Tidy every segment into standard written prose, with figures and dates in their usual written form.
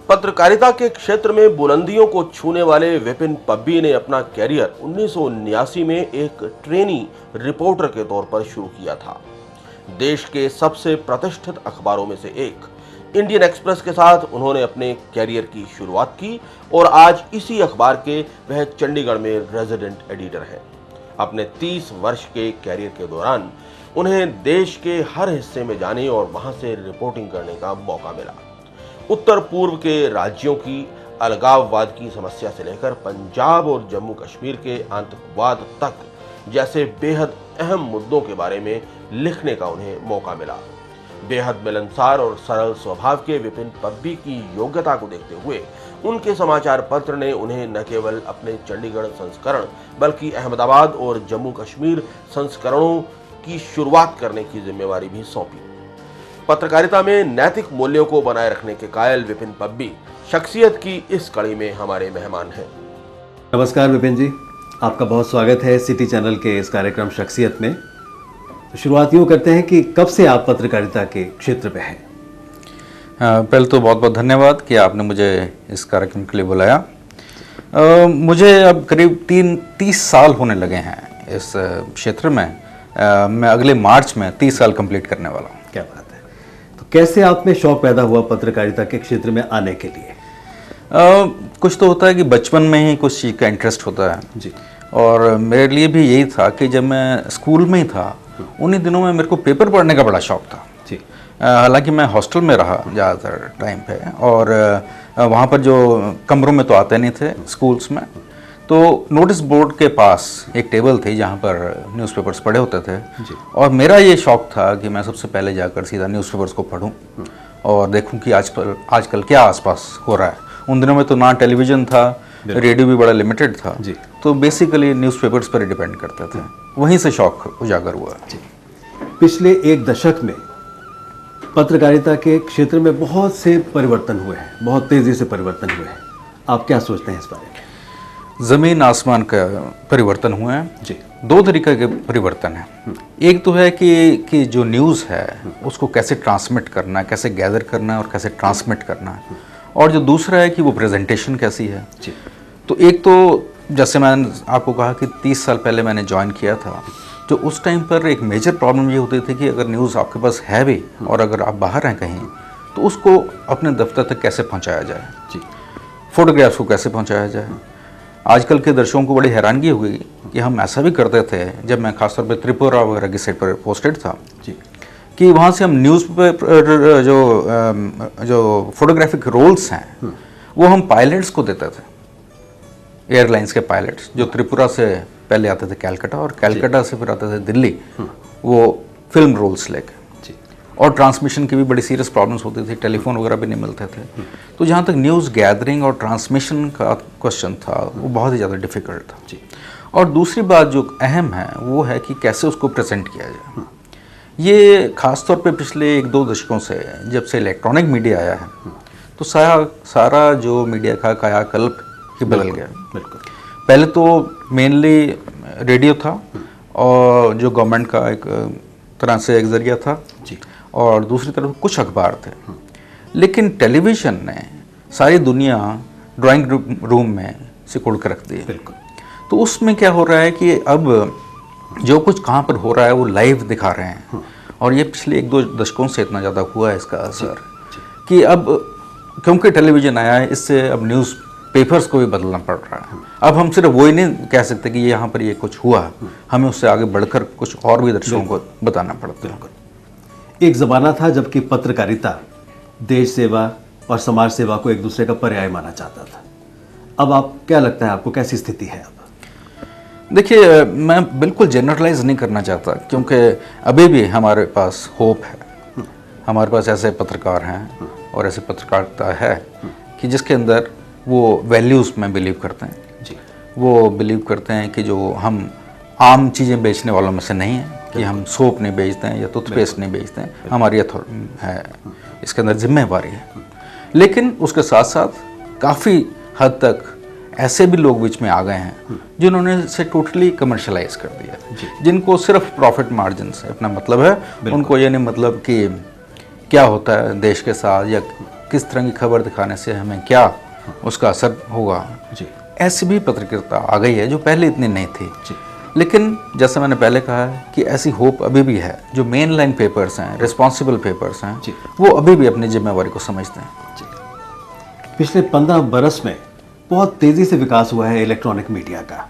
पत्रकारिता के क्षेत्र में बुलंदियों को छूने वाले विपिन पब्बी ने अपना कैरियर 1979 में एक ट्रेनी रिपोर्टर के तौर पर शुरू किया था। देश के सबसे प्रतिष्ठित अखबारों में से एक इंडियन एक्सप्रेस के साथ उन्होंने अपने कैरियर की शुरुआत की और आज इसी अखबार के वह चंडीगढ़ में रेजिडेंट एडिटर हैं। अपने 30 वर्ष के कैरियर के दौरान उन्हें देश के हर हिस्से में जाने और वहां से रिपोर्टिंग करने का मौका मिला। उत्तर पूर्व के राज्यों की अलगाववाद की समस्या से लेकर पंजाब और जम्मू कश्मीर के आतंकवाद तक जैसे बेहद अहम मुद्दों के बारे में लिखने का उन्हें मौका मिला। बेहद मिलनसार और सरल स्वभाव के विपिन पब्बी की योग्यता को देखते हुए उनके समाचार पत्र ने उन्हें न केवल अपने चंडीगढ़ संस्करण बल्कि अहमदाबाद और जम्मू कश्मीर संस्करणों की शुरुआत करने की जिम्मेवारी भी सौंपी। पत्रकारिता में नैतिक मूल्यों को बनाए रखने के कायल विपिन पब्बी शख्सियत की इस कड़ी में हमारे मेहमान हैं। नमस्कार विपिन जी, आपका बहुत स्वागत है सिटी चैनल के इस कार्यक्रम शख्सियत में। तो शुरुआत यूँ करते हैं कि कब से आप पत्रकारिता के क्षेत्र पे हैं? पहले तो बहुत बहुत धन्यवाद कि आपने मुझे इस कार्यक्रम के लिए बुलाया। मुझे अब करीब 30 साल होने लगे हैं इस क्षेत्र में। मैं अगले मार्च में 30 साल कंप्लीट करने वाला हूँ। क्या बात है। तो कैसे आप में शौक पैदा हुआ पत्रकारिता के क्षेत्र में आने के लिए? कुछ तो होता है कि बचपन में ही कुछ चीज़ का इंटरेस्ट होता है जी। और मेरे लिए भी यही था कि जब मैं स्कूल में ही था उन्हीं दिनों में मेरे को पेपर पढ़ने का बड़ा शौक था जी। हालांकि मैं हॉस्टल में रहा ज़्यादातर टाइम पे और वहाँ पर जो कमरों में तो आते नहीं थे स्कूल्स में, तो नोटिस बोर्ड के पास एक टेबल थी जहाँ पर न्यूज़पेपर्स पढ़े होते थे जी। और मेरा ये शौक था कि मैं सबसे पहले जाकर सीधा न्यूज़पेपर्स को पढूं और देखूं कि आजकल क्या आसपास हो रहा है। उन दिनों में तो ना टेलीविज़न था, रेडियो भी बड़ा लिमिटेड था जी। तो बेसिकली न्यूज़पेपर्स पर ही डिपेंड करते थे। वहीं से शौक उजागर हुआ जी। पिछले एक दशक में पत्रकारिता के क्षेत्र में बहुत से परिवर्तन हुए हैं, बहुत तेज़ी से परिवर्तन हुए हैं। आप क्या सोचते हैं इस बारे में? ज़मीन आसमान का परिवर्तन हुआ है जी। दो तरीके के परिवर्तन है। एक तो है कि जो न्यूज़ है उसको कैसे ट्रांसमिट करना है, कैसे गैदर करना है और कैसे ट्रांसमिट करना है, और जो दूसरा है कि वो प्रेजेंटेशन कैसी है जी। तो एक तो जैसे मैंने आपको कहा कि 30 साल पहले मैंने ज्वाइन किया था, तो उस टाइम पर एक मेजर प्रॉब्लम ये होती थी कि अगर न्यूज़ आपके पास है भी और अगर आप बाहर हैं कहीं तो उसको अपने दफ्तर तक कैसे पहुंचाया जाए जी। फोटोग्राफ्स को कैसे पहुंचाया जाए। आजकल के दर्शकों को बड़ी हैरानगी हुई कि हम ऐसा भी करते थे, जब मैं खासतौर पर त्रिपुरा वगैरह की साइड पर पोस्टेड था जी, कि वहाँ से हम न्यूज़ पेपर जो फोटोग्राफिक रोल्स हैं वो हम पायलट्स को देते थे, एयरलाइंस के पायलट्स जो त्रिपुरा से पहले आते थे कैलकाटा और कैलकाटा से फिर आते थे दिल्ली, वो फिल्म रोल्स लेके। और ट्रांसमिशन की भी बड़ी सीरियस प्रॉब्लम्स होती थी, टेलीफोन वगैरह भी नहीं मिलते थे। तो जहाँ तक न्यूज़ गैदरिंग और ट्रांसमिशन का क्वेश्चन था वो बहुत ही ज़्यादा डिफ़िकल्ट था जी। और दूसरी बात जो अहम है वो है कि कैसे उसको प्रेजेंट किया जाए। ये ख़ास तौर पे पिछले 1-2 दशकों से जब से इलेक्ट्रॉनिक मीडिया आया है तो सारा जो मीडिया का कायाकल्प ही बदल गया। बिल्कुल। पहले तो मेनली रेडियो था और जो गवर्नमेंट का एक तरह से एक जरिया था जी, और दूसरी तरफ कुछ अखबार थे। लेकिन टेलीविज़न ने सारी दुनिया ड्राइंग रूम में सिकुड़ कर रख दी है। बिल्कुल। तो तो उसमें क्या हो रहा है कि अब जो कुछ कहाँ पर हो रहा है वो लाइव दिखा रहे हैं और ये पिछले 1-2 दशकों से इतना ज़्यादा हुआ है इसका असर कि अब क्योंकि टेलीविज़न आया है इससे अब न्यूज़ पेपर्स को भी बदलना पड़ रहा है। अब हम सिर्फ वही नहीं कह सकते कि यहाँ पर ये कुछ हुआ, हमें उससे आगे बढ़कर कुछ और भी दर्शकों को बताना पड़ता है। एक ज़माना था जबकि पत्रकारिता देश सेवा और समाज सेवा को एक दूसरे का पर्याय माना जाता था। अब आप क्या लगता है, आपको कैसी स्थिति है अब? देखिए, मैं बिल्कुल जनरलाइज नहीं करना चाहता क्योंकि अभी भी हमारे पास होप है। हमारे पास ऐसे पत्रकार हैं और ऐसे पत्रकारिता है कि जिसके अंदर वो वैल्यूज़ में बिलीव करते हैं जी। वो बिलीव करते हैं कि जो हम आम चीज़ें बेचने वालों में से नहीं हैं, कि हम सोप नहीं बेचते हैं या टूथपेस्ट नहीं बेचते हैं, हमारी है इसके अंदर जिम्मेवारी है। लेकिन उसके साथ साथ काफ़ी हद तक ऐसे भी लोग बीच में आ गए हैं जिन्होंने इसे टोटली कमर्शलाइज कर दिया, जिनको सिर्फ प्रॉफिट मार्जिन से अपना मतलब है। उनको ये नहीं मतलब कि क्या होता है देश के साथ या किस तरह की खबर दिखाने से हमें क्या उसका असर होगा। जी ऐसी भी पत्रकारिता आ गई है जो पहले इतनी नहीं थी। जी लेकिन जैसे मैंने पहले कहा कि ऐसी होप अभी भी है। जो मेन लाइन पेपर्स हैं, रिस्पॉन्सिबल पेपर्स हैं, जी। वो अभी भी अपनी जिम्मेवारी को समझते हैं। जी। पिछले 15 बरस में बहुत तेज़ी से विकास हुआ है इलेक्ट्रॉनिक मीडिया का।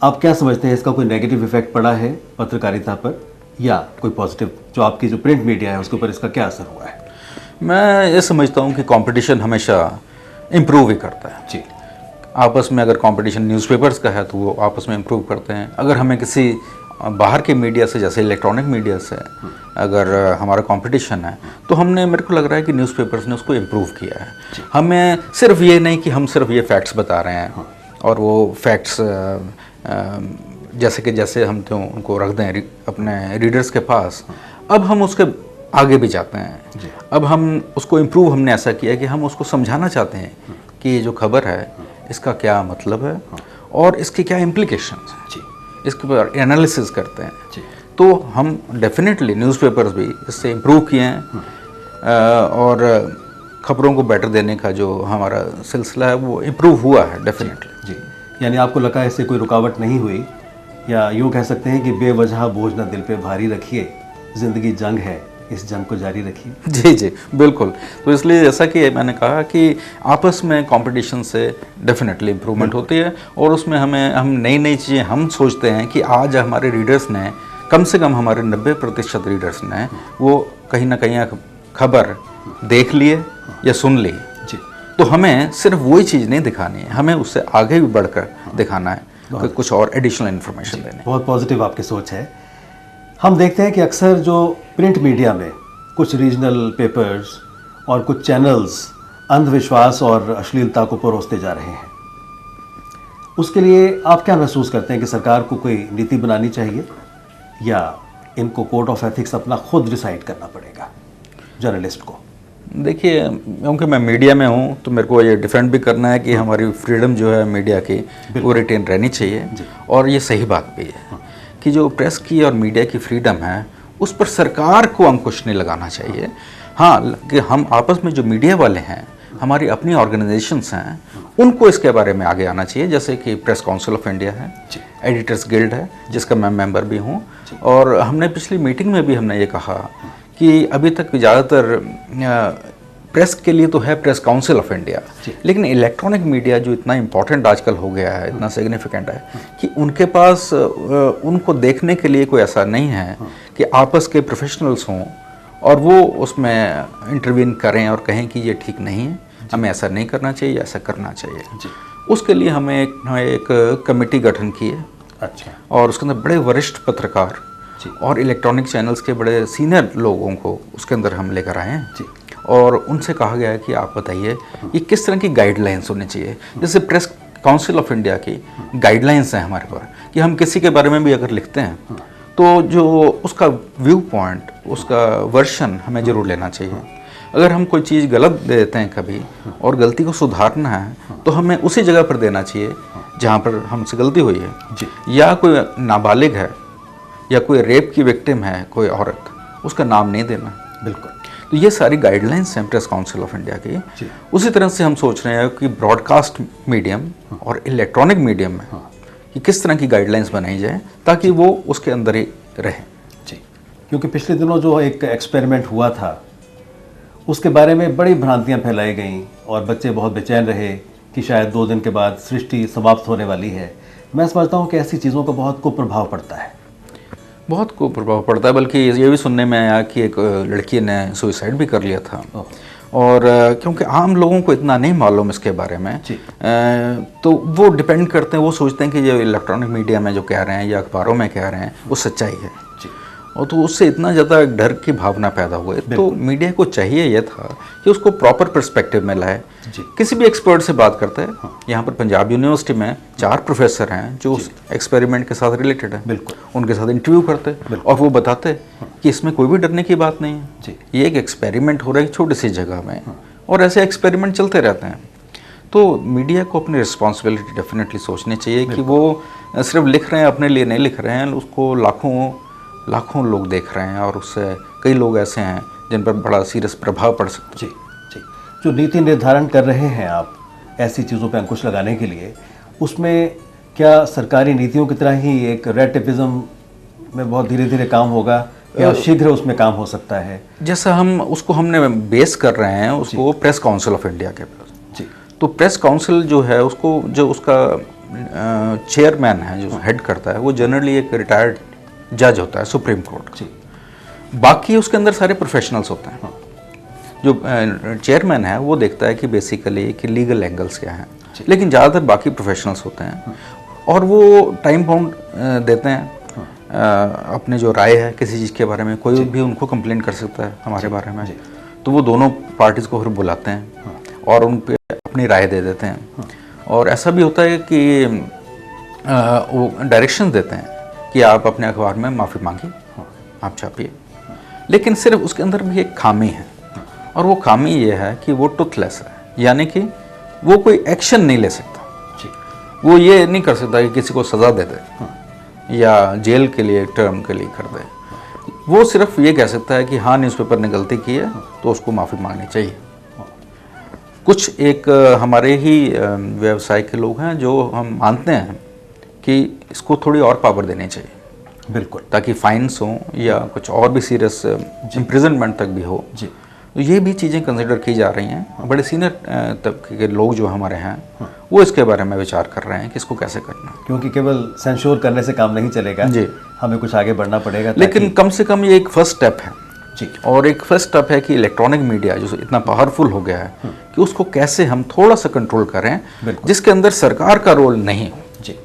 आप क्या समझते हैं, इसका कोई नेगेटिव इफेक्ट पड़ा है पत्रकारिता पर या कोई पॉजिटिव? जो आपकी जो प्रिंट मीडिया है उसके ऊपर इसका क्या असर हुआ है? मैं ये समझता हूँ कि कंपटीशन हमेशा इम्प्रूव ही करता है। जी आपस में अगर कंपटीशन न्यूज़पेपर्स का है तो वो आपस में इम्प्रूव करते हैं। अगर हमें किसी बाहर के मीडिया से, जैसे इलेक्ट्रॉनिक मीडिया से अगर हमारा कंपटीशन है, तो हमने, मेरे को लग रहा है कि न्यूज़पेपर्स ने उसको इम्प्रूव किया है। हमें सिर्फ ये नहीं कि हम सिर्फ ये फैक्ट्स बता रहे हैं और वो फैक्ट्स जैसे हम तो उनको रख दें अपने रीडर्स के पास। अब हम उसके आगे भी जाते हैं। अब हम उसको इम्प्रूव हमने ऐसा किया कि हम उसको समझाना चाहते हैं कि ये जो खबर है इसका क्या मतलब है और इसके क्या इम्प्लीकेशंस हैं। इसके ऊपर एनालिसिस करते हैं। तो हम डेफिनेटली न्यूज़पेपर्स भी इससे इम्प्रूव किए हैं और खबरों को बेटर देने का जो हमारा सिलसिला है वो इम्प्रूव हुआ है डेफिनेटली। जी, यानी आपको लगा इससे कोई रुकावट नहीं हुई, या यूँ कह सकते हैं कि बेवजह बोझ न दिल पे भारी रखिए, ज़िंदगी जंग है, इस जंग को जारी रखिए। जी जी बिल्कुल। तो इसलिए जैसा कि मैंने कहा कि आपस में कंपटीशन से डेफिनेटली इम्प्रूवमेंट होती है और उसमें हम नई नई चीज़ें हम सोचते हैं कि आज हमारे रीडर्स ने, कम से कम हमारे 90% रीडर्स ने वो कहीं ना कहीं खबर देख लिए या सुन ली। जी। तो हमें सिर्फ वही चीज़ नहीं दिखानी है, हमें उससे आगे भी बढ़कर दिखाना है, कुछ और एडिशनल इन्फॉर्मेशन देने। बहुत पॉजिटिव आपकी सोच है। हम देखते हैं कि अक्सर जो प्रिंट मीडिया में कुछ रीजनल पेपर्स और कुछ चैनल्स अंधविश्वास और अश्लीलता को परोसते जा रहे हैं। उसके लिए आप क्या महसूस करते हैं कि सरकार को कोई नीति बनानी चाहिए या इनको कोड ऑफ एथिक्स अपना खुद डिसाइड करना पड़ेगा जर्नलिस्ट को? देखिए, क्योंकि मैं मीडिया में हूँ तो मेरे को ये डिफेंड भी करना है कि हमारी फ्रीडम जो है मीडिया की वो रिटेन रहनी चाहिए। और ये सही बात भी है कि जो प्रेस की और मीडिया की फ्रीडम है उस पर सरकार को अंकुश नहीं लगाना चाहिए। हाँ, कि हम आपस में जो मीडिया वाले हैं, हमारी अपनी ऑर्गेनाइजेशंस हैं, उनको इसके बारे में आगे आना चाहिए। जैसे कि प्रेस काउंसिल ऑफ इंडिया है, एडिटर्स गिल्ड है जिसका मैं मेंबर भी हूँ। और हमने पिछली मीटिंग में भी हमने ये कहा कि अभी तक ज़्यादातर प्रेस के लिए तो है प्रेस काउंसिल ऑफ इंडिया, लेकिन इलेक्ट्रॉनिक मीडिया जो इतना इम्पोर्टेंट आजकल हो गया है, इतना सिग्निफिकेंट है कि उनके पास उनको देखने के लिए कोई ऐसा नहीं है कि आपस के प्रोफेशनल्स हों और वो उसमें इंटरवीन करें और कहें कि ये ठीक नहीं है, हमें ऐसा नहीं करना चाहिए, ऐसा करना चाहिए। उसके लिए हमें एक कमेटी गठन की है। अच्छा। और उसके अंदर बड़े वरिष्ठ पत्रकार और इलेक्ट्रॉनिक चैनल्स के बड़े सीनियर लोगों को उसके अंदर हम लेकर आए हैं और उनसे कहा गया है कि आप बताइए ये किस तरह की गाइडलाइंस होनी चाहिए। जैसे प्रेस काउंसिल ऑफ इंडिया की गाइडलाइंस हैं हमारे पर कि हम किसी के बारे में भी अगर लिखते हैं तो जो उसका व्यू पॉइंट, उसका वर्शन हमें ज़रूर लेना चाहिए। अगर हम कोई चीज़ गलत दे देते हैं कभी और गलती को सुधारना है तो हमें उसी जगह पर देना चाहिए जहाँ पर हमसे गलती हुई है। या कोई नाबालिग है या कोई रेप की विक्टिम है कोई औरत, उसका नाम नहीं देना। बिल्कुल। तो ये सारी गाइडलाइंस हैं प्रेस काउंसिल ऑफ इंडिया की। उसी तरह से हम सोच रहे हैं कि ब्रॉडकास्ट मीडियम और इलेक्ट्रॉनिक मीडियम में कि किस तरह की गाइडलाइंस बनाई जाए ताकि वो उसके अंदर ही रहे। जी, क्योंकि पिछले दिनों जो एक एक्सपेरिमेंट हुआ था उसके बारे में बड़ी भ्रांतियां फैलाई गईं और बच्चे बहुत बेचैन रहे कि शायद 2 दिन के बाद सृष्टि समाप्त होने वाली है। मैं समझता हूँ कि ऐसी चीज़ों का बहुत कुप्रभाव पड़ता है। बहुत को प्रभाव पड़ता है, बल्कि ये भी सुनने में आया कि एक लड़की ने सुसाइड भी कर लिया था। और क्योंकि आम लोगों को इतना नहीं मालूम इसके बारे में, तो वो डिपेंड करते हैं, वो सोचते हैं कि जो इलेक्ट्रॉनिक मीडिया में जो कह रहे हैं या अखबारों में कह रहे हैं वो सच्चाई है। और तो उससे इतना ज़्यादा डर की भावना पैदा हुई। तो मीडिया को चाहिए यह था कि उसको प्रॉपर पर्सपेक्टिव में लाए। किसी भी एक्सपर्ट से बात करते हैं। यहाँ पर पंजाब यूनिवर्सिटी में 4 प्रोफेसर हैं जो उस एक्सपेरिमेंट के साथ रिलेटेड है। बिल्कुल। उनके साथ इंटरव्यू करते और वो बताते कि इसमें कोई भी डरने की बात नहीं है। ये एक एक्सपेरिमेंट हो रहा है एक छोटी सी जगह में और ऐसे एक्सपेरिमेंट चलते रहते हैं। तो मीडिया को अपनी रिस्पॉन्सिबिलिटी डेफिनेटली सोचनी चाहिए कि वो सिर्फ लिख रहे हैं, अपने लिए नहीं लिख रहे हैं, उसको लाखों लोग देख रहे हैं और उससे कई लोग ऐसे हैं जिन पर बड़ा सीरियस प्रभाव पड़ सकता है। जी। जो नीति निर्धारण कर रहे हैं आप ऐसी चीज़ों पर अंकुश लगाने के लिए, उसमें क्या सरकारी नीतियों की तरह ही एक रेटिफिज्म में बहुत धीरे धीरे काम होगा या शीघ्र उसमें काम हो सकता है? जैसा हमने बेस कर रहे हैं उसको प्रेस काउंसिल ऑफ इंडिया के पास जी। तो प्रेस काउंसिल जो है उसको जो उसका चेयरमैन है जो हेड करता है वो जनरली एक रिटायर्ड जज होता है सुप्रीम कोर्ट। जी। बाकी उसके अंदर सारे प्रोफेशनल्स होते हैं। जो चेयरमैन है वो देखता है कि बेसिकली कि लीगल एंगल्स क्या हैं, लेकिन ज़्यादातर बाकी प्रोफेशनल्स होते हैं और वो टाइम बाउंड देते हैं अपने जो राय है किसी चीज़ के बारे में। कोई भी उनको कंप्लेंट कर सकता है हमारे बारे में, तो वो दोनों पार्टीज़ को फिर बुलाते हैं और उन पे अपनी राय दे देते हैं। और ऐसा भी होता है कि वो डायरेक्शन देते हैं कि आप अपने अखबार में माफ़ी मांगिए, आप छापिए, लेकिन सिर्फ उसके अंदर भी एक खामी है और वो खामी ये है कि वो टुथलेस है, यानी कि वो कोई एक्शन नहीं ले सकता। वो ये नहीं कर सकता कि किसी को सज़ा दे दे या जेल के लिए टर्म के लिए कर दे। वो सिर्फ ये कह सकता है कि हाँ न्यूज़पेपर ने गलती की है तो उसको माफ़ी मांगनी चाहिए। कुछ एक हमारे ही व्यवसाय के लोग हैं जो हम मानते हैं कि इसको थोड़ी और पावर देनी चाहिए, बिल्कुल, ताकि फाइन्स हो या कुछ और भी सीरियस इम्प्रिजनमेंट तक भी हो जी। तो ये भी चीज़ें कंसिडर की जा रही हैं। बड़े सीनियर तबके के लोग जो हमारे हैं वो इसके बारे में विचार कर रहे हैं कि इसको कैसे करना है, क्योंकि केवल सेंश्योर करने से काम नहीं चलेगा जी, हमें कुछ आगे बढ़ना पड़ेगा। लेकिन कम से कम ये एक फर्स्ट स्टेप है जी। और एक फर्स्ट स्टेप है कि इलेक्ट्रॉनिक मीडिया जो इतना पावरफुल हो गया है कि उसको कैसे हम थोड़ा सा कंट्रोल करें जिसके अंदर सरकार का रोल नहीं हो जी।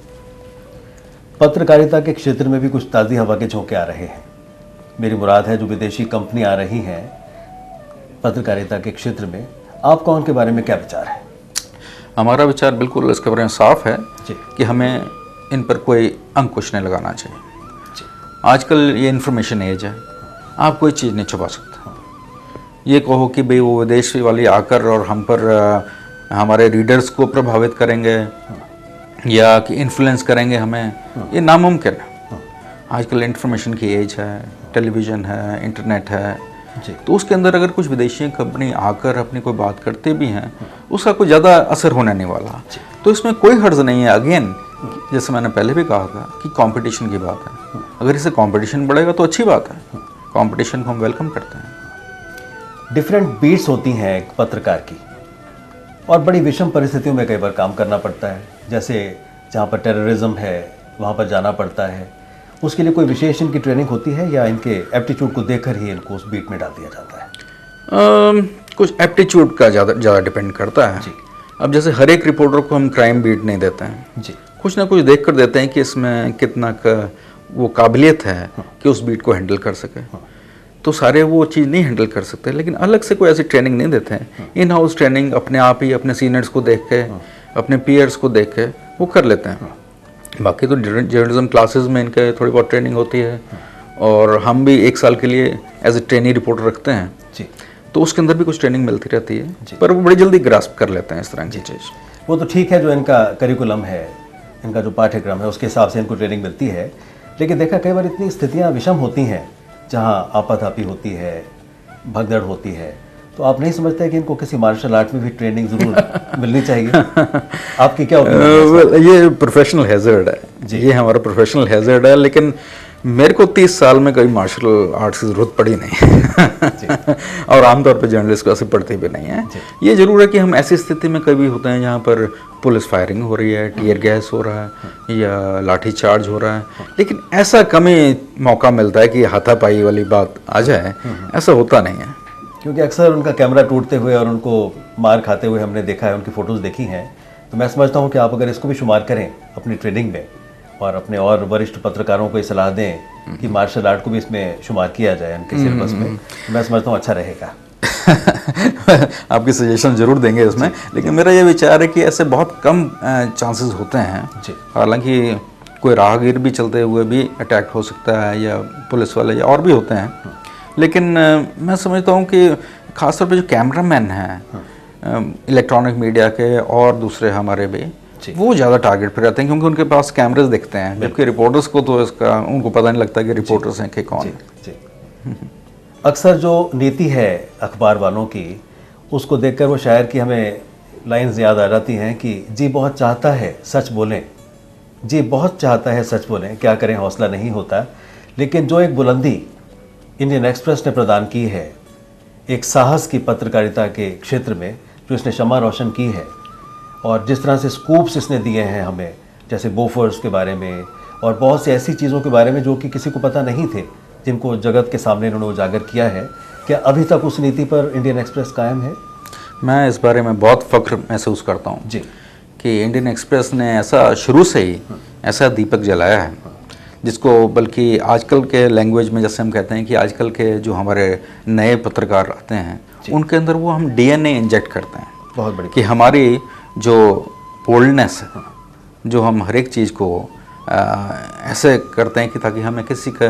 पत्रकारिता के क्षेत्र में भी कुछ ताज़ी हवा के झोंके आ रहे हैं। मेरी मुराद है जो विदेशी कंपनी आ रही हैं पत्रकारिता के क्षेत्र में, आपका उनके बारे में क्या विचार है? हमारा विचार बिल्कुल इसके बारे में साफ है कि हमें इन पर कोई अंकुश नहीं लगाना चाहिए। आजकल ये इन्फॉर्मेशन एज है, आप कोई चीज़ नहीं छुपा सकता। ये कहो कि भाई वो विदेश वाली आकर और हम पर हमारे रीडर्स को प्रभावित करेंगे या कि इन्फ्लुएंस करेंगे हमें, ये नामुमकिन है। आजकल इन्फॉर्मेशन की एज है, टेलीविज़न है, इंटरनेट है, तो उसके अंदर अगर कुछ विदेशी कंपनी आकर अपनी कोई बात करते भी हैं उसका कोई ज़्यादा असर होने नहीं वाला। तो इसमें कोई हर्ज नहीं है। अगेन जैसे मैंने पहले भी कहा था कि कंपटीशन की बात है, अगर इससे कंपटीशन बढ़ेगा तो अच्छी बात है, कंपटीशन को हम वेलकम करते हैं। डिफरेंट बीट्स होती हैं एक पत्रकार की और बड़ी विषम परिस्थितियों में कई बार काम करना पड़ता है। जैसे जहाँ पर टेररिज्म है वहाँ पर जाना पड़ता है, उसके लिए कोई विशेष इनकी ट्रेनिंग होती है या इनके एप्टीट्यूड को देखकर ही इनको उस बीट में डाल दिया जाता है? कुछ एप्टीट्यूड का ज़्यादा डिपेंड करता है जी। अब जैसे हर एक रिपोर्टर को हम क्राइम बीट नहीं देते हैं जी, कुछ ना कुछ देख कर देते हैं कि इसमें कितना का वो काबिलियत है कि उस बीट को हैंडल कर सके। तो सारे वो चीज़ नहीं हैंडल कर सकते, लेकिन अलग से कोई ऐसी ट्रेनिंग नहीं देते हैं। इन हाउस ट्रेनिंग अपने आप ही अपने सीनियर्स को देख के, अपने पीयर्स को देख के वो कर लेते हैं। बाकी तो जर्नलिज्म क्लासेस में इनके थोड़ी बहुत ट्रेनिंग होती है और हम भी 1 साल के लिए एज ए ट्रेनी रिपोर्टर रखते हैं जी, तो उसके अंदर भी कुछ ट्रेनिंग मिलती रहती है, पर वो बड़ी जल्दी ग्रास्प कर लेते हैं इस तरह की चीज़। वो तो ठीक है, जो इनका करिकुलम है, इनका जो पाठ्यक्रम है उसके हिसाब से इनको ट्रेनिंग मिलती है। लेकिन देखा कई बार इतनी स्थितियाँ विषम होती हैं जहाँ आपाधापी होती है, भगदड़ होती है, तो आप नहीं समझते कि इनको किसी मार्शल आर्ट में भी ट्रेनिंग जरूर मिलनी चाहिए? आपकी क्या ओपिनियन है? ये प्रोफेशनल हैजर्ड है जी, ये हमारा प्रोफेशनल हैजर्ड है, लेकिन मेरे को 30 साल में कभी मार्शल आर्ट्स की ज़रूरत पड़ी नहीं और आमतौर पर जर्नलिस्ट को ऐसे पड़ती भी नहीं है। ये ज़रूर है कि हम ऐसी स्थिति में कभी होते हैं जहाँ पर पुलिस फायरिंग हो रही है, टीयर गैस हो रहा है या लाठी चार्ज हो रहा है, लेकिन ऐसा कम ही मौका मिलता है कि हाथापाई वाली बात आ जाए, ऐसा होता नहीं है। क्योंकि अक्सर उनका कैमरा टूटते हुए और उनको मार खाते हुए हमने देखा है, उनकी फ़ोटोज़ देखी हैं। तो मैं समझता हूँ कि आप अगर इसको भी शुमार करें अपनी ट्रेनिंग में और अपने और वरिष्ठ पत्रकारों को ये सलाह दें कि मार्शल आर्ट को भी इसमें शुमार किया जाए उनके सिलेबस में, तो मैं समझता हूँ अच्छा रहेगा। आपकी सजेशन जरूर देंगे इसमें, लेकिन मेरा ये विचार है कि ऐसे बहुत कम चांसेस होते हैं। हालांकि कोई राहगीर भी चलते हुए भी अटैक हो सकता है या पुलिस वाले या और भी होते हैं, लेकिन मैं समझता हूँ कि खासतौर पे जो कैमरामैन हैं इलेक्ट्रॉनिक मीडिया के और दूसरे हमारे भी, वो ज़्यादा टारगेट पे रहते हैं क्योंकि उनके पास कैमरेज दिखते हैं, जबकि रिपोर्टर्स को तो इसका उनको पता नहीं लगता कि रिपोर्टर्स हैं कि कौन। अक्सर जो नीति है अखबार वालों की उसको देखकर वो शायर की हमें लाइन्स याद आ जाती हैं कि जी बहुत चाहता है सच बोलें, जी बहुत चाहता है सच बोलें, क्या करें हौसला नहीं होता। लेकिन जो एक बुलंदी इंडियन एक्सप्रेस ने प्रदान की है एक साहस की पत्रकारिता के क्षेत्र में, जो इसने शम्मा रोशन की है, और जिस तरह से स्कूप्स इसने दिए हैं हमें, जैसे बोफर्स के बारे में और बहुत सी ऐसी चीज़ों के बारे में जो कि किसी को पता नहीं थे, जिनको जगत के सामने इन्होंने उजागर किया है, क्या अभी तक उस नीति पर इंडियन एक्सप्रेस कायम है? मैं इस बारे में बहुत फ़ख्र महसूस करता हूँ जी कि इंडियन एक्सप्रेस ने ऐसा शुरू से ही ऐसा दीपक जलाया है जिसको, बल्कि आजकल के लैंग्वेज में जैसे हम कहते हैं कि आजकल के जो हमारे नए पत्रकार आते हैं उनके अंदर वो हम डीएनए इंजेक्ट करते हैं। बहुत बड़ी कि हमारी जो बोल्डनेस है, जो हम हर एक चीज़ को ऐसे करते हैं कि ताकि हमें किसी का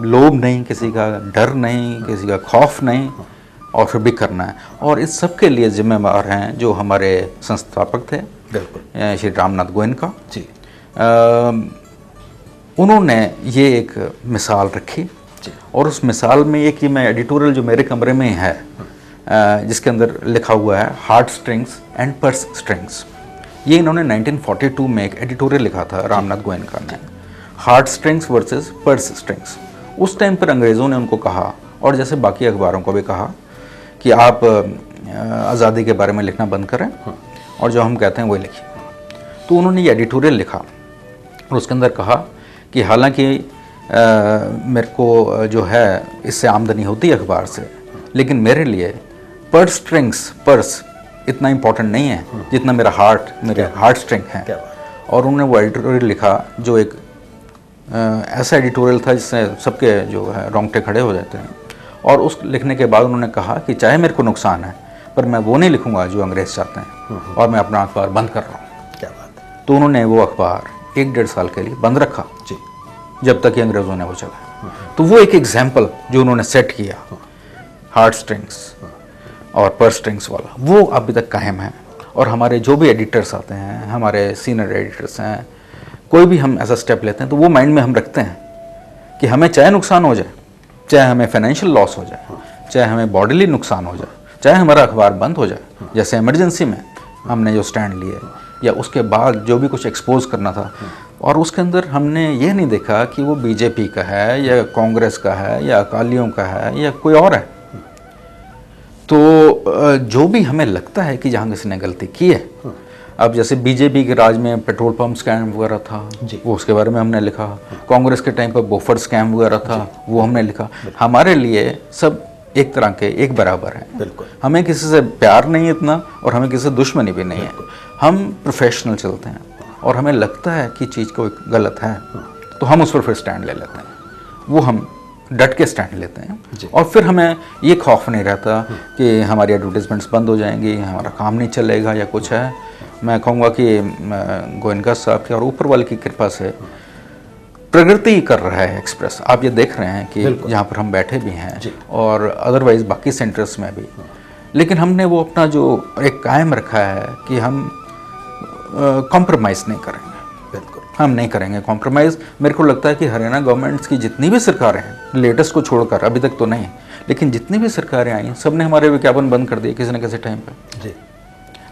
लोभ नहीं, किसी का डर नहीं, किसी का खौफ नहीं, और फिर भी करना है। और इस सब के लिए जिम्मेदार हैं जो हमारे संस्थापक थे, बिल्कुल श्री रामनाथ गोयनका जी। उन्होंने ये एक मिसाल रखी और उस मिसाल में ये कि मैं एडिटोरियल जो मेरे कमरे में है जिसके अंदर लिखा हुआ है heart strings and purse strings, ये इन्होंने 1942 में एक एडिटोरियल लिखा था रामनाथ गोयनका ने, heart strings versus purse strings. उस टाइम पर अंग्रेज़ों ने उनको कहा, और जैसे बाकी अखबारों को भी कहा, कि आप आज़ादी के बारे में लिखना बंद करें और जो हम कहते हैं वही लिखिए। तो उन्होंने ये एडिटोरियल लिखा और उसके अंदर कहा कि हालांकि मेरे को जो है इससे आमदनी होती है अखबार से, लेकिन मेरे लिए पर्स स्ट्रिंग्स, पर्स इतना इम्पोर्टेंट नहीं है जितना मेरा हार्ट स्ट्रिंग है। और उन्होंने वो एडिटोरियल लिखा जो एक ऐसा एडिटोरियल था जिससे सबके जो है रोंगटे खड़े हो जाते हैं। और उस लिखने के बाद उन्होंने कहा कि चाहे मेरे को नुकसान है पर मैं वो नहीं लिखूंगा जो अंग्रेज़ चाहते हैं, और मैं अपना अखबार बंद कर रहा हूँ। क्या बात है। तो उन्होंने वो अखबार 1-1.5 साल के लिए बंद रखा जी, जब तक कि अंग्रेज़ों ने वो चलाया। तो वो एक एग्जाम्पल जो उन्होंने सेट किया हार्ट स्ट्रिंग्स और पर्स स्ट्रिंग्स वाला, वो अभी तक कायम है। और हमारे जो भी एडिटर्स आते हैं, हमारे सीनियर एडिटर्स हैं, कोई भी हम ऐसा स्टेप लेते हैं तो वो माइंड में हम रखते हैं कि हमें चाहे नुकसान हो जाए, चाहे हमें फाइनेंशियल लॉस हो जाए, चाहे हमें बॉडीली नुकसान हो जाए, चाहे हमारा अखबार बंद हो जाए, जैसे इमरजेंसी में हमने जो स्टैंड लिए, या उसके बाद जो भी कुछ एक्सपोज करना था, और उसके अंदर हमने ये नहीं देखा कि वो बीजेपी का है या कांग्रेस का है या अकालियों का है या कोई और है। तो जो भी हमें लगता है कि जहाँ किसी ने गलती की है, अब जैसे बीजेपी के राज में पेट्रोल पंप स्कैम वगैरह था, वो उसके बारे में हमने लिखा। कांग्रेस के टाइम पर बोफर स्कैम वगैरह था, वो हमने लिखा। हमारे लिए सब एक तरह के एक बराबर हैं। बिल्कुल। हमें किसी से प्यार नहीं इतना, और हमें किसी से दुश्मनी भी नहीं है। हम प्रोफेशनल चलते हैं, और हमें लगता है कि चीज़ को गलत है तो हम उस पर फिर स्टैंड ले लेते हैं। वो हम डट के स्टैंड लेते हैं, और फिर हमें ये खौफ नहीं रहता कि हमारी एडवर्टीजमेंट्स बंद हो जाएंगी, हमारा काम नहीं चलेगा या कुछ है। मैं कहूँगा कि गोयनका साहब की और ऊपर वाले की कृपा से प्रगति कर रहा है एक्सप्रेस। आप ये देख रहे हैं कि यहाँ पर हम बैठे भी हैं और अदरवाइज बाकी सेंटर्स में भी, लेकिन हमने वो अपना जो एक कायम रखा है कि हम कॉम्प्रोमाइज़ नहीं करेंगे। बिल्कुल, हम नहीं करेंगे कॉम्प्रोमाइज़। मेरे को लगता है कि हरियाणा गवर्नमेंट्स की जितनी भी सरकारें हैं, लेटेस्ट को छोड़कर, अभी तक तो नहीं, लेकिन जितनी भी सरकारें आई सब ने हमारे विज्ञापन बंद कर दिए किसी न किसी टाइम पर जी,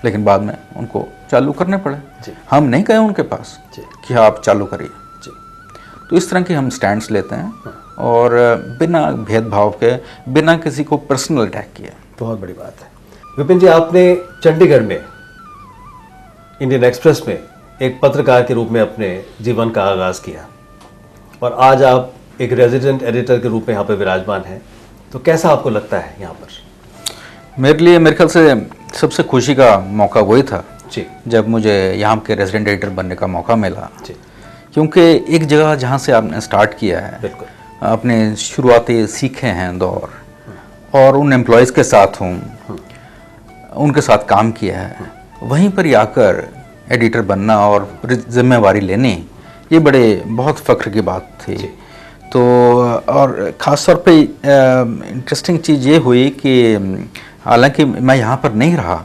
लेकिन बाद में उनको चालू करने पड़े। हम नहीं गए उनके पास कि आप चालू करिए। तो इस तरह के हम स्टैंड्स लेते हैं, और बिना भेदभाव के, बिना किसी को पर्सनल अटैक किए। बहुत बड़ी बात है। विपिन जी, आपने चंडीगढ़ में इंडियन एक्सप्रेस में एक पत्रकार के रूप में अपने जीवन का आगाज़ किया, और आज आप एक रेजिडेंट एडिटर के रूप में यहाँ पर विराजमान हैं। तो कैसा आपको लगता है यहाँ पर? मेरे लिए मेरे ख्याल से सबसे खुशी का मौका वही था जी, जब मुझे यहाँ के रेजिडेंट एडिटर बनने का मौका मिला। जी, क्योंकि एक जगह जहाँ से आपने स्टार्ट किया है, बिल्कुल, अपने शुरुआती सीखे हैं दौर, और उन एम्प्लॉयज़ के साथ हूँ, उनके साथ काम किया है, वहीं पर ही आकर एडिटर बनना और जिम्मेवारी लेनी, ये बहुत फ़ख्र की बात थी। तो और ख़ास तौर पे इंटरेस्टिंग चीज़ ये हुई कि हालांकि मैं यहाँ पर नहीं रहा,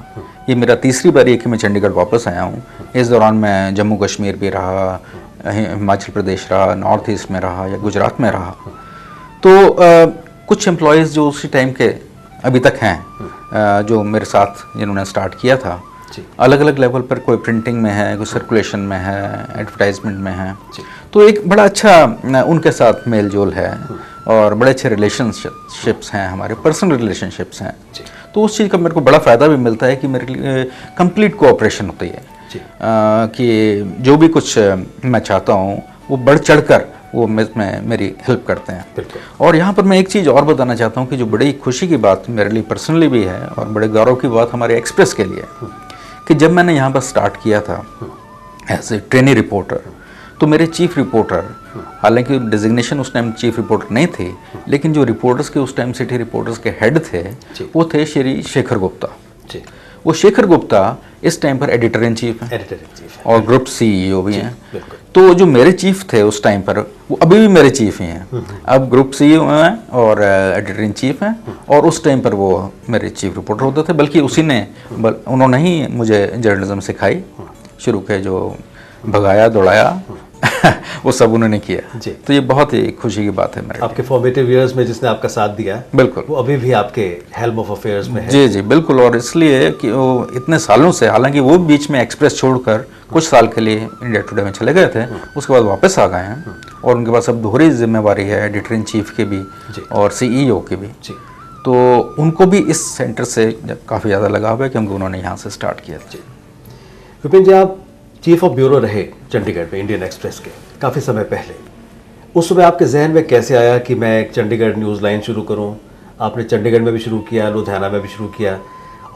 ये मेरा तीसरी बार है कि मैं चंडीगढ़ वापस आया हूँ। इस दौरान मैं जम्मू कश्मीर भी रहा, हिमाचल प्रदेश रहा, नॉर्थ ईस्ट में रहा, या गुजरात में रहा। तो कुछ एम्प्लॉयज़ जो उसी टाइम के अभी तक हैं, जो मेरे साथ जिन्होंने स्टार्ट किया था, अलग अलग लेवल पर, कोई प्रिंटिंग में है, कोई सर्कुलेशन में है, एडवर्टाइजमेंट में है, तो एक बड़ा अच्छा उनके साथ मेल जोल है और बड़े अच्छे रिलेशनशिप्स हैं, हमारे पर्सनल रिलेशनशिप्स हैं। तो उस चीज़ का मेरे को बड़ा फ़ायदा भी मिलता है कि मेरे लिए कंप्लीट कोऑपरेशन होती है, कि जो भी कुछ मैं चाहता हूँ वो बढ़ चढ़कर वो मेरी हेल्प करते हैं। और यहाँ पर मैं एक चीज़ और बताना चाहता हूँ कि जो बड़ी खुशी की बात मेरे लिए पर्सनली भी है और बड़े गौरव की बात हमारे एक्सप्रेस के लिए, कि जब मैंने यहाँ पर स्टार्ट किया था एज ए ट्रेनी रिपोर्टर, तो मेरे चीफ रिपोर्टर, हालांकि डिजिग्नेशन उस टाइम चीफ रिपोर्टर नहीं थी, लेकिन जो रिपोर्टर्स के उस टाइम सिटी रिपोर्टर्स के हेड थे वो थे श्री शेखर गुप्ता। वो शेखर गुप्ता इस टाइम पर एडिटर इन चीफ हैं और ग्रुप सीईओ भी हैं। तो जो मेरे चीफ थे उस टाइम पर, वो अभी भी मेरे चीफ ही हैं, अब ग्रुप सीईओ हैं और एडिटर इन चीफ हैं, और उस टाइम पर वो मेरे चीफ रिपोर्टर होते थे। बल्कि उन्होंने ही मुझे जर्नलिज्म सिखाई, शुरू के जो भगाया दौड़ाया वो सब उन्होंने किया। तो ये बहुत ही खुशी की बात है मेरे आपके फॉर्मेटिव इयर्स में जिसने आपका साथ दिया, बिल्कुल, वो अभी भी आपके हेल्म ऑफ अफेयर्स में है। जी जी बिल्कुल। और इसलिए कि वो इतने सालों से, हालांकि वो बीच में एक्सप्रेस छोड़कर कुछ साल के लिए इंडिया टुडे में चले गए थे, उसके बाद वापस आ गए हैं, और उनके पास अब दोहरी जिम्मेवारी है, एडिटर इन चीफ की भी और सीईओ की भी। तो उनको भी इस सेंटर से काफ़ी ज़्यादा लगाव है, क्योंकि उन्होंने यहाँ से स्टार्ट किया था। विपिन जी, आप चीफ ऑफ ब्यूरो रहे चंडीगढ़ में इंडियन एक्सप्रेस के काफ़ी समय पहले। उस समय आपके जहन में कैसे आया कि मैं एक चंडीगढ़ न्यूज़ लाइन शुरू करूं? आपने चंडीगढ़ में भी शुरू किया, लुधियाना में भी शुरू किया,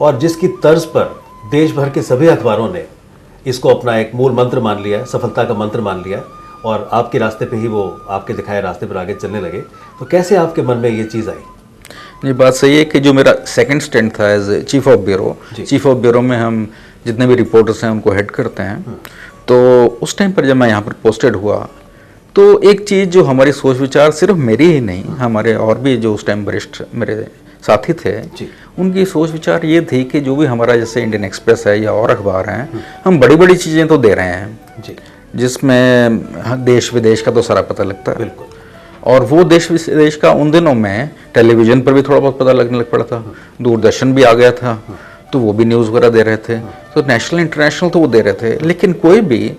और जिसकी तर्ज पर देश भर के सभी अखबारों ने इसको अपना एक मूल मंत्र मान लिया, सफलता का मंत्र मान लिया, और आपके रास्ते पे ही वो आपके दिखाए रास्ते पर आगे चलने लगे। तो कैसे आपके मन में ये चीज़ आई? ये बात सही है कि जो मेरा सेकंड स्टेंट था as chief of bureau, chief of bureau में हम जितने भी रिपोर्टर्स हैं उनको हेड करते हैं। तो उस टाइम पर जब मैं यहाँ पर पोस्टेड हुआ, तो एक चीज़ जो हमारी सोच विचार, सिर्फ मेरी ही नहीं, हमारे और भी जो उस टाइम वरिष्ठ मेरे साथी थे, उनकी सोच विचार ये थी कि जो भी हमारा जैसे इंडियन एक्सप्रेस है या और अखबार हैं, हम बड़ी बड़ी चीज़ें तो दे रहे हैं जिसमें देश विदेश का तो सारा पता लगता है, और वो देश विदेश का उन दिनों में टेलीविज़न पर भी थोड़ा बहुत पता लगने लग पड़ा था, दूरदर्शन भी आ गया था, तो वो भी न्यूज़ वगैरह दे रहे थे, तो नेशनल इंटरनेशनल तो वो दे रहे थे, लेकिन कोई भी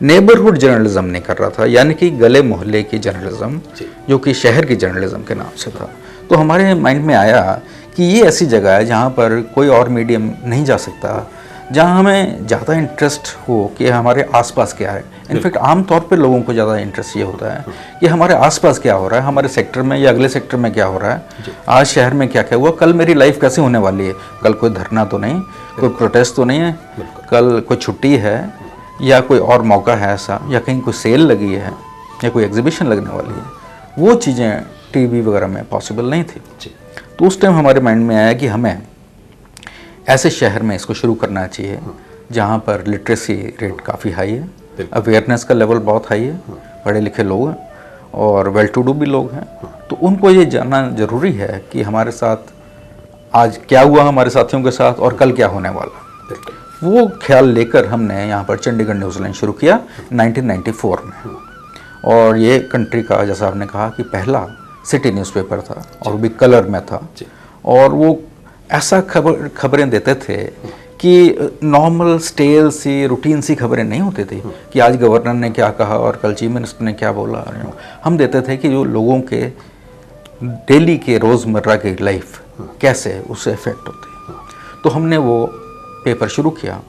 नेबरहुड जर्नलिज्म नहीं कर रहा था, यानी कि गले मोहल्ले की जर्नलिज्म, जो कि शहर की जर्नलिज्म के नाम से था। तो हमारे माइंड में आया कि ये ऐसी जगह है जहाँ पर कोई और मीडियम नहीं जा सकता, जहाँ हमें ज़्यादा इंटरेस्ट हो कि हमारे आसपास क्या है। इनफैक्ट आमतौर पे लोगों को ज़्यादा इंटरेस्ट ये होता है कि हमारे आसपास क्या हो रहा है, हमारे सेक्टर में या अगले सेक्टर में क्या हो रहा है, आज शहर में क्या क्या हुआ, कल मेरी लाइफ कैसे होने वाली है, कल कोई धरना तो नहीं, कोई प्रोटेस्ट तो नहीं है, कल कोई छुट्टी है या कोई और मौका है ऐसा, या कहीं कोई सेल लगी है या कोई एग्जीबिशन लगने वाली है। वो चीज़ें टीवी वगैरह में पॉसिबल नहीं थी। तो उस टाइम हमारे माइंड में आया कि हमें ऐसे शहर में इसको शुरू करना चाहिए जहाँ पर लिटरेसी रेट काफ़ी हाई है, अवेयरनेस का लेवल बहुत हाई है, पढ़े लिखे लोग हैं और वेल टू डू भी लोग हैं। तो उनको ये जानना ज़रूरी है कि हमारे साथ आज क्या हुआ, हमारे साथियों के साथ, और कल क्या होने वाला। वो ख्याल लेकर हमने यहाँ पर चंडीगढ़ न्यूज़ लाइन शुरू किया 1994 में, और ये कंट्री का, जैसा आपने कहा, कि पहला सिटी न्यूज़पेपर था, और वो भी कलर में था, और वो ऐसा खबरें देते थे कि नॉर्मल स्टेल सी रूटीन सी खबरें नहीं होती थी कि आज गवर्नर ने क्या कहा और कल चीफ मिनिस्टर ने क्या बोला। हम देते थे कि जो लोगों के डेली के रोज़मर्रा की लाइफ कैसे उससे इफेक्ट होती। तो हमने वो पेपर शुरू किया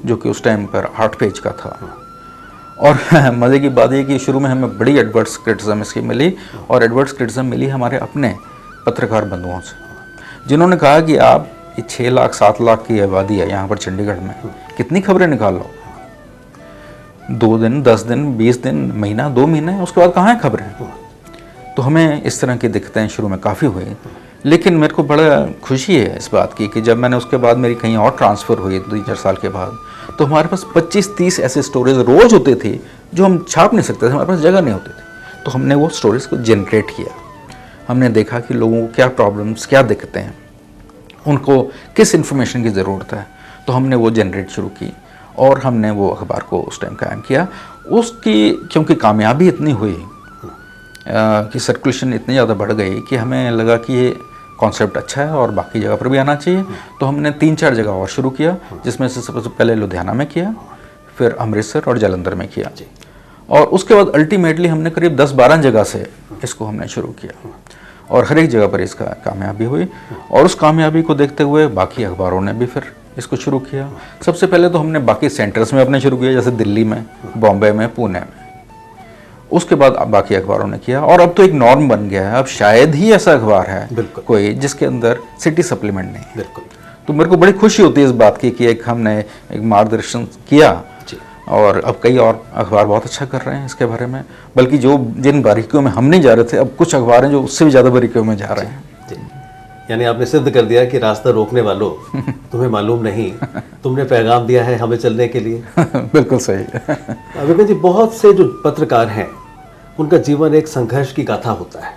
जो कि उस टाइम पर 8 पेज का था, और मज़े की बात ये कि शुरू में हमें बड़ी एडवर्स क्रिटिसिज्म इसकी मिली, और एडवर्स क्रिटिसिज्म मिली हमारे अपने पत्रकार बंधुओं से, जिन्होंने कहा कि आप 6 लाख 7 लाख की आबादी है यहाँ पर चंडीगढ़ में, कितनी खबरें निकाल लो, 2 दिन 10 दिन 20 दिन महीना 2 महीने, उसके बाद कहाँ हैं खबरें। तो हमें इस तरह की दिक्कतें शुरू में काफ़ी हुई, लेकिन मेरे को बड़ा खुशी है इस बात की कि जब मैंने उसके बाद मेरी कहीं और ट्रांसफ़र हुई 2-4 साल के बाद, तो हमारे पास 25-30 ऐसे स्टोरीज रोज़ होते थे जो हम छाप नहीं सकते थे, हमारे पास जगह नहीं होती थी। तो हमने वो स्टोरीज़ को जनरेट किया, हमने देखा कि लोगों को क्या प्रॉब्लम्स, क्या दिक्कतें हैं, उनको किस इन्फॉर्मेशन की ज़रूरत है। तो हमने वो जनरेट शुरू की और हमने वो अखबार को उस टाइम कायम किया। उसकी क्योंकि कामयाबी इतनी हुई कि सर्कुलेशन इतनी ज़्यादा बढ़ गई कि हमें लगा कि ये कॉन्सेप्ट अच्छा है और बाकी जगह पर भी आना चाहिए। तो हमने 3-4 जगह और शुरू किया, जिसमें से सबसे पहले लुधियाना में किया, फिर अमृतसर और जालंधर में किया, और उसके बाद अल्टीमेटली हमने करीब 10-12 जगह से इसको हमने शुरू किया और हर एक जगह पर इसका कामयाबी हुई। और उस कामयाबी को देखते हुए बाकी अखबारों ने भी फिर इसको शुरू किया। सबसे पहले तो हमने बाकी सेंटर्स में अपने शुरू किया, जैसे दिल्ली में, बॉम्बे में, पुणे में। उसके बाद बाकी अखबारों ने किया और अब तो एक नॉर्म बन गया है। अब शायद ही ऐसा अखबार है कोई जिसके अंदर सिटी सप्लीमेंट नहीं है। तो मेरे को बड़ी खुशी होती है इस बात की कि एक हमने एक मार्गदर्शन किया और अब कई और अखबार बहुत अच्छा कर रहे हैं इसके बारे में। बल्कि जो जिन बारीकियों में हम नहीं जा रहे थे, अब कुछ अखबार हैं जो उससे भी ज़्यादा बारीकियों में जा रहे हैं। यानी आपने सिद्ध कर दिया कि रास्ता रोकने वालों तुम्हें मालूम नहीं, तुमने पैगाम दिया है हमें चलने के लिए। बिल्कुल सही है। विपिन जी, बहुत से जो पत्रकार हैं उनका जीवन एक संघर्ष की गाथा होता है,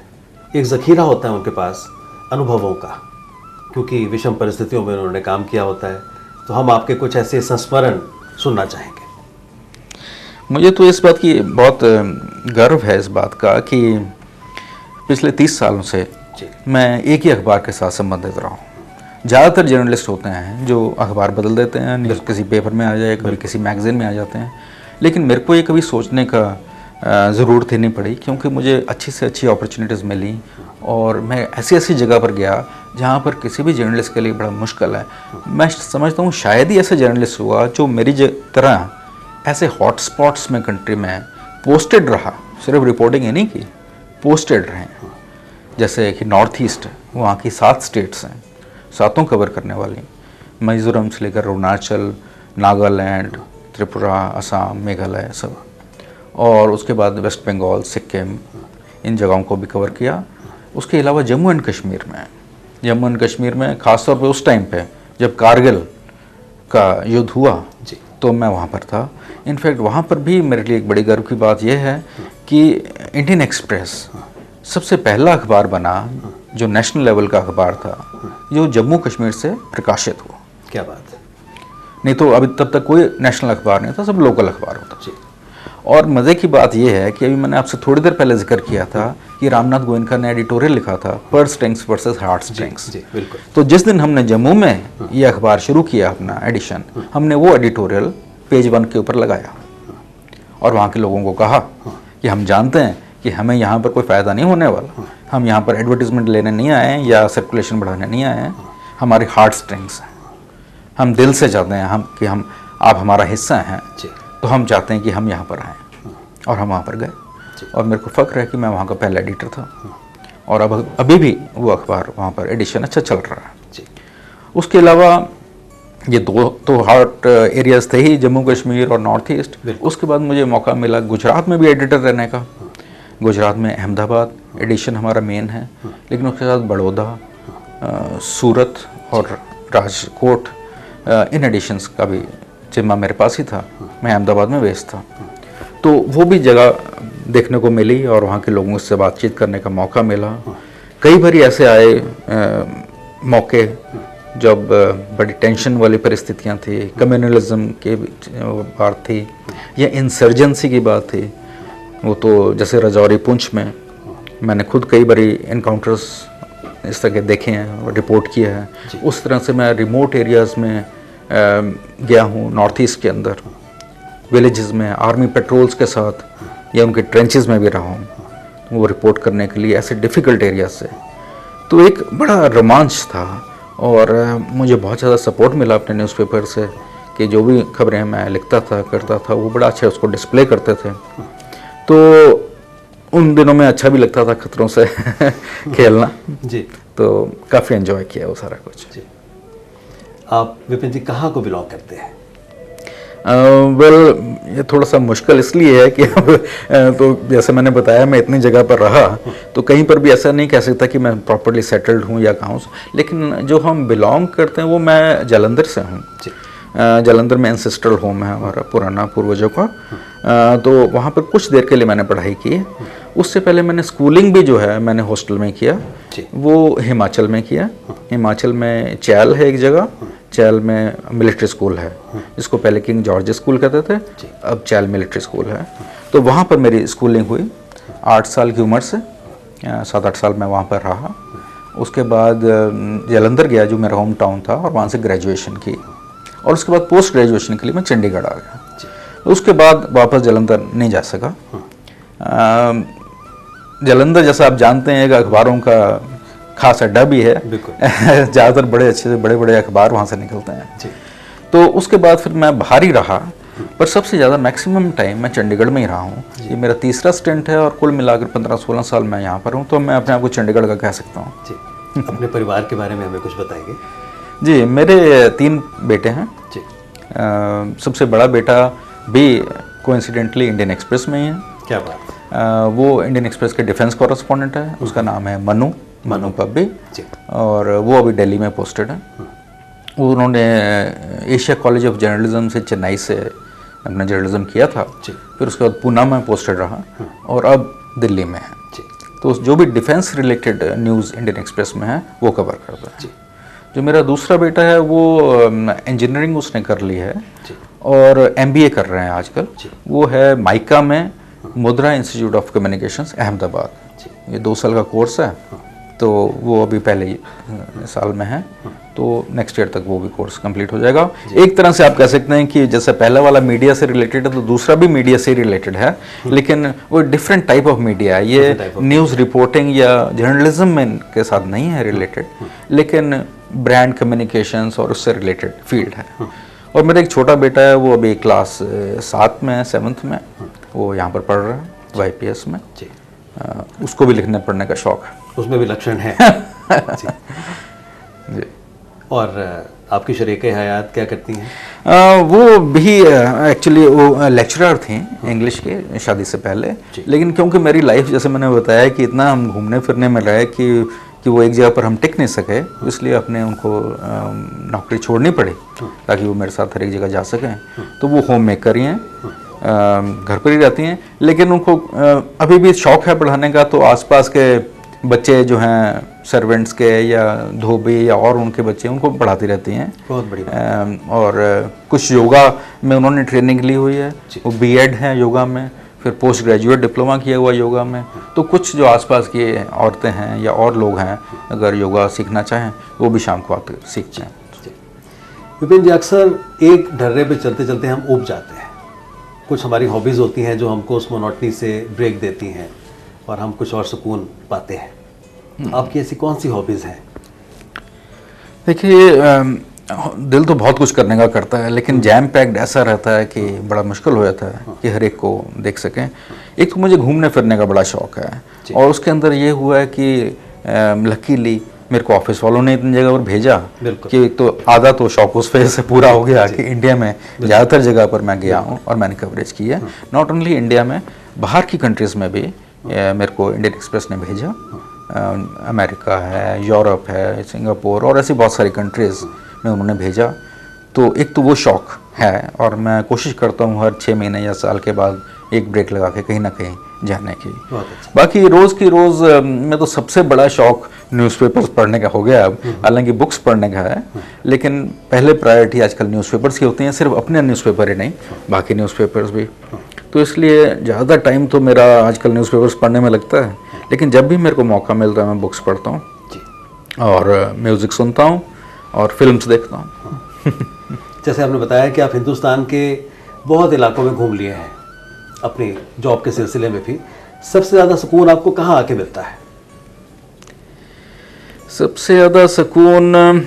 एक जखीरा होता है उनके पास अनुभवों का, क्योंकि विषम परिस्थितियों में उन्होंने काम किया होता है। तो हम आपके कुछ ऐसे संस्मरण सुनना चाहेंगे। मुझे तो इस बात की बहुत गर्व है इस बात का कि पिछले 30 सालों से मैं एक ही अखबार के साथ संबंधित रहा हूँ। ज़्यादातर जर्नलिस्ट होते हैं जो अखबार बदल देते हैं, न्यूज़ किसी पेपर में आ जाए, कभी किसी मैगज़ीन में आ जाते हैं, लेकिन मेरे को ये कभी सोचने का ज़रूरत ही नहीं पड़ी, क्योंकि मुझे अच्छी से अच्छी अपॉर्चुनिटीज़ मिली और मैं ऐसी ऐसी जगह पर गया जहाँ पर किसी भी जर्नलिस्ट के लिए बड़ा मुश्किल है। मैं समझता हूँ शायद ही ऐसा जर्नलिस्ट हुआ जो मेरी तरह ऐसे हॉट स्पॉट्स में कंट्री में पोस्टेड रहा, सिर्फ रिपोर्टिंग ही नहीं की, पोस्टेड रहे। जैसे कि नॉर्थ ईस्ट है, वहाँ की 7 स्टेट्स हैं, 7 कवर करने वाली, मिजोरम से लेकर अरुणाचल, नागालैंड, त्रिपुरा, असम, मेघालय सब, और उसके बाद वेस्ट बंगाल, सिक्किम, इन जगहों को भी कवर किया। उसके अलावा जम्मू एंड कश्मीर में ख़ासतौर पे उस टाइम पे जब कारगिल का युद्ध हुआ तो मैं वहाँ पर था। इनफैक्ट वहाँ पर भी मेरे लिए एक बड़ी गर्व की बात यह है कि इंडियन एक्सप्रेस सबसे पहला अखबार बना जो नेशनल लेवल का अखबार था, जो जम्मू कश्मीर से प्रकाशित हुआ। क्या बात है। नहीं तो अभी तब तक कोई नेशनल अखबार नहीं था, सब लोकल अखबार होता। और मज़े की बात यह है कि अभी मैंने आपसे थोड़ी देर पहले जिक्र किया था कि रामनाथ गोयनका ने एडिटोरियल लिखा था, purse strings versus heart strings. तो जिस दिन हमने जम्मू में ये अखबार शुरू किया अपना एडिशन, हमने वो एडिटोरियल पेज 1 के ऊपर लगाया और वहाँ के लोगों को कहा कि हम जानते हैं कि हमें यहाँ पर कोई फ़ायदा नहीं होने वाला, हम यहाँ पर एडवर्टीजमेंट लेने नहीं आए हैं या सर्कुलेशन बढ़ाने नहीं आए हैं, हमारी हार्ट स्ट्रिंग्स हैं, हम दिल से चाहते हैं हम आप हमारा हिस्सा हैं, तो हम चाहते हैं कि हम यहाँ पर आएँ। और हम वहाँ पर गए और मेरे को फ़ख्र है कि मैं वहाँ का पहला एडिटर था और अब अभी भी वो अखबार वहाँ पर एडिशन अच्छा चल रहा है। उसके अलावा ये 2 तो हॉट एरियाज़ थे ही, जम्मू कश्मीर और नॉर्थ ईस्ट। उसके बाद मुझे मौका मिला गुजरात में भी एडिटर रहने का। गुजरात में अहमदाबाद एडिशन हमारा मेन है, लेकिन उसके साथ बड़ौदा, सूरत और राजकोट, इन एडिशंस का भी जिम्मा मेरे पास ही था। मैं अहमदाबाद में बेस्ड था, तो वो भी जगह देखने को मिली और वहाँ के लोगों से बातचीत करने का मौका मिला। कई बार ऐसे आए मौके जब बड़ी टेंशन वाली परिस्थितियाँ थी, कम्युनलिज्म की बात थी या इंसर्जेंसी की बात थी। वो तो जैसे राजौरी पुंछ में मैंने खुद कई बार इनकाउंटर्स इस तरह के देखे हैं, रिपोर्ट किया है। उस तरह से मैं रिमोट एरियाज़ में गया हूँ, नॉर्थ ईस्ट के अंदर विलेजेस में आर्मी पेट्रोल्स के साथ या उनके ट्रेंचेस में भी रहा हूँ, वो रिपोर्ट करने के लिए ऐसे डिफ़िकल्ट एरिया से। तो एक बड़ा रोमांच था और मुझे बहुत ज़्यादा सपोर्ट मिला अपने न्यूज़पेपर से कि जो भी खबरें मैं लिखता था करता था वो बड़ा अच्छा उसको डिस्प्ले करते थे। तो उन दिनों में अच्छा भी लगता था खतरों से खेलना जी। तो काफ़ी एंजॉय किया वो सारा कुछ जी। आप विपिन जी कहाँ को बिलोंग करते हैं? ये थोड़ा सा मुश्किल इसलिए है कि अब तो जैसे मैंने बताया मैं इतनी जगह पर रहा तो कहीं पर भी ऐसा नहीं कह सकता कि मैं प्रॉपर्ली सेटल्ड हूँ या कहाँ से, लेकिन जो हम बिलोंग करते हैं वो मैं जालंधर से हूँ। जालंधर में एंसेस्ट्रल होम है हमारा पुराना पूर्वजों का। तो वहाँ पर कुछ देर के लिए मैंने पढ़ाई की। उससे पहले मैंने स्कूलिंग भी जो है मैंने हॉस्टल में किया, वो हिमाचल में किया। हिमाचल में चैल है एक जगह, चैल में मिलिट्री स्कूल है जिसको पहले किंग जॉर्ज स्कूल कहते थे, अब चैल मिलिट्री स्कूल है। तो वहाँ पर मेरी स्कूलिंग हुई 8 साल की उम्र से, 7-8 साल मैं वहाँ पर रहा उसके बाद जालंधर गया जो मेरा होम टाउन था, और वहाँ से ग्रेजुएशन की, और उसके बाद पोस्ट ग्रेजुएशन के लिए मैं चंडीगढ़ आ गया। उसके बाद वापस जालंधर नहीं जा सका। जालंधर जैसा आप जानते हैं एक अखबारों का खास अड्डा भी है, ज़्यादातर बड़े अच्छे से बड़े बड़े अखबार वहाँ से निकलते हैं। तो उसके बाद फिर मैं बाहर ही रहा, पर सबसे ज़्यादा मैक्सिमम टाइम मैं चंडीगढ़ में ही रहा हूँ। ये मेरा तीसरा स्टेंट है और कुल मिलाकर 15-16 साल मैं यहाँ पर हूँ, तो मैं अपने आप को चंडीगढ़ का कह सकता हूँ। जी, अपने परिवार के बारे में हमें कुछ बताएंगे? जी, मेरे 3 बेटे हैं जी। सबसे बड़ा बेटा भी कोइंसिडेंटली इंडियन एक्सप्रेस में ही है। क्या बात। वो इंडियन एक्सप्रेस के डिफेंस कॉरेस्पॉन्डेंट है, उसका नाम है मनु पब्बी, और वो अभी दिल्ली में पोस्टेड है। उन्होंने एशिया कॉलेज ऑफ जर्नलिज्म से चेन्नई से अपना जर्नलिज्म किया था, फिर उसके बाद पूना में पोस्टेड रहा और अब दिल्ली में है। तो जो भी defence related news Indian express में है वो कवर करता है। जो मेरा दूसरा बेटा है वो इंजीनियरिंग उसने कर ली है और MBA कर रहे हैं आजकल। वो है माइका में मुद्रा इंस्टीट्यूट ऑफ कम्युनिकेशंस अहमदाबाद। ये 2 साल का कोर्स है, तो वो अभी पहले साल में है, तो नेक्स्ट ईयर तक वो भी कोर्स कंप्लीट हो जाएगा। एक तरह से आप कह सकते हैं कि जैसे पहला वाला मीडिया से रिलेटेड है, तो दूसरा भी मीडिया से रिलेटेड है, लेकिन वो डिफरेंट टाइप ऑफ मीडिया है। ये न्यूज़ रिपोर्टिंग या जर्नलिज्म में के साथ नहीं है रिलेटेड, लेकिन ब्रांड कम्युनिकेशंस और उससे रिलेटेड फील्ड है। और मेरा एक छोटा बेटा है, वो अभी क्लास 7 में है, 7th में, वो यहाँ पर पढ़ रहा है YPS में। उसको भी लिखने पढ़ने का शौक है, उसमें भी लक्षण है। जी। और आपकी शरीके हयात क्या करती हैं? वो भी एक्चुअली वो लेक्चरर थी इंग्लिश के शादी से पहले, लेकिन क्योंकि मेरी लाइफ जैसे मैंने बताया कि इतना हम घूमने फिरने में रहे कि वो एक जगह पर हम टिक नहीं सके, इसलिए अपने उनको नौकरी छोड़नी पड़ी ताकि वो मेरे साथ हर एक जगह जा सकें। तो वो होम मेकर ही हैं, घर पर ही रहती हैं, लेकिन उनको अभी भी शौक़ है पढ़ाने का। तो आसपास के बच्चे जो हैं सर्वेंट्स के या धोबी या और उनके बच्चे, उनको पढ़ाती रहती हैं। बहुत बढ़िया। और कुछ योगा में उन्होंने ट्रेनिंग ली हुई है, वो B.Ed है योगा में, फिर पोस्ट ग्रेजुएट डिप्लोमा किया हुआ योगा में। तो कुछ जो आसपास की औरतें हैं या और लोग हैं, अगर योगा सीखना चाहें वो भी शाम को आकर सीखते हैं। विपिन जी, अक्सर एक ढर्रे पे चलते चलते हम ऊब जाते हैं। कुछ हमारी हॉबीज़ होती हैं जो हमको उस मोनोटनी से ब्रेक देती हैं और हम कुछ और सुकून पाते हैं। आपकी ऐसी कौन सी हॉबीज़ हैं? देखिए, दिल तो बहुत कुछ करने का करता है, लेकिन जैम पैक्ड ऐसा रहता है कि बड़ा मुश्किल हो जाता है कि हर एक को देख सकें। एक तो मुझे घूमने फिरने का बड़ा शौक है, और उसके अंदर ये हुआ है कि लकीली मेरे को ऑफिस वालों ने इतनी जगह पर भेजा कि तो आधा तो शौक उस वजह से पूरा हो गया कि इंडिया में ज़्यादातर जगह पर मैं गया हूँ और मैंने कवरेज की है। नॉट ओनली इंडिया में, बाहर की कंट्रीज़ में भी मेरे को इंडियन एक्सप्रेस ने भेजा। अमेरिका है, यूरोप है, सिंगापुर और ऐसी बहुत सारी कंट्रीज़ में उन्होंने भेजा। तो एक तो वो शौक़ है, और मैं कोशिश करता हूँ हर 6 महीने या साल के बाद एक ब्रेक लगा के कहीं ना कहीं जाने की। बाकी रोज़ की रोज़ में तो सबसे बड़ा शौक़ न्यूज़पेपर्स पढ़ने का हो गया अब। हालांकि बुक्स पढ़ने का है, लेकिन पहले प्रायोरिटी आजकल न्यूज़पेपर्स की होती हैं, सिर्फ अपने न्यूज़पेपर ही नहीं, बाकी न्यूज़पेपर्स भी। तो इसलिए ज़्यादा टाइम तो मेरा आजकल न्यूज़पेपर्स पढ़ने में लगता है, लेकिन जब भी मेरे को मौका मिलता है मैं बुक्स पढ़ता हूँ और म्यूज़िक सुनता हूँ और फिल्म्स देखता हूँ। जैसे आपने बताया कि आप हिंदुस्तान के बहुत इलाकों में घूम लिए हैं अपनी जॉब के सिलसिले में भी, सबसे ज़्यादा सुकून आपको कहाँ आके मिलता है? सबसे ज़्यादा सुकून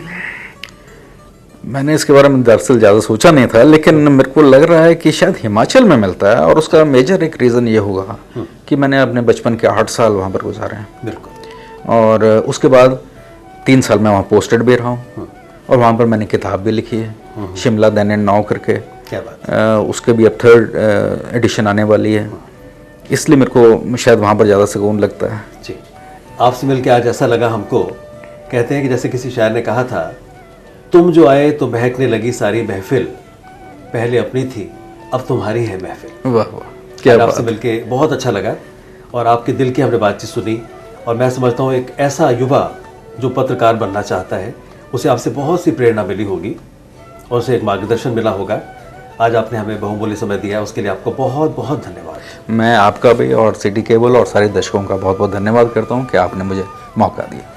मैंने इसके बारे में दरअसल ज़्यादा सोचा नहीं था, लेकिन मेरे को लग रहा है कि शायद हिमाचल में मिलता है, और उसका मेजर एक रीज़न ये होगा कि मैंने अपने बचपन के 8 साल वहाँ पर गुजारे हैं। बिल्कुल। और उसके बाद 3 साल मैं वहाँ पोस्टेड भी रहा हूँ, और वहाँ पर मैंने किताब भी लिखी है, शिमला देन एंड नाउ करके। क्या बात। उसके भी अब 3rd एडिशन आने वाली है, इसलिए मेरे को शायद वहाँ पर ज़्यादा सुकून लगता है। जी, आपसे मिलकर आज ऐसा लगा हमको, कहते हैं कि जैसे किसी शायर ने कहा था, तुम जो आए तो महकने लगी सारी महफिल, पहले अपनी थी अब तुम्हारी है महफिल। वाह वाह, क्या बात। आपसे मिलके बहुत अच्छा लगा, और आपके दिल की हमने बातचीत सुनी, और मैं समझता हूँ एक ऐसा युवा जो पत्रकार बनना चाहता है, उसे आपसे बहुत सी प्रेरणा मिली होगी और उसे एक मार्गदर्शन मिला होगा। आज आपने हमें बहुमूल्य समय दिया, उसके लिए आपको बहुत बहुत धन्यवाद। मैं आपका भी और सिटी केबल और सारे दर्शकों का बहुत बहुत धन्यवाद करता हूँ कि आपने मुझे मौका दिया।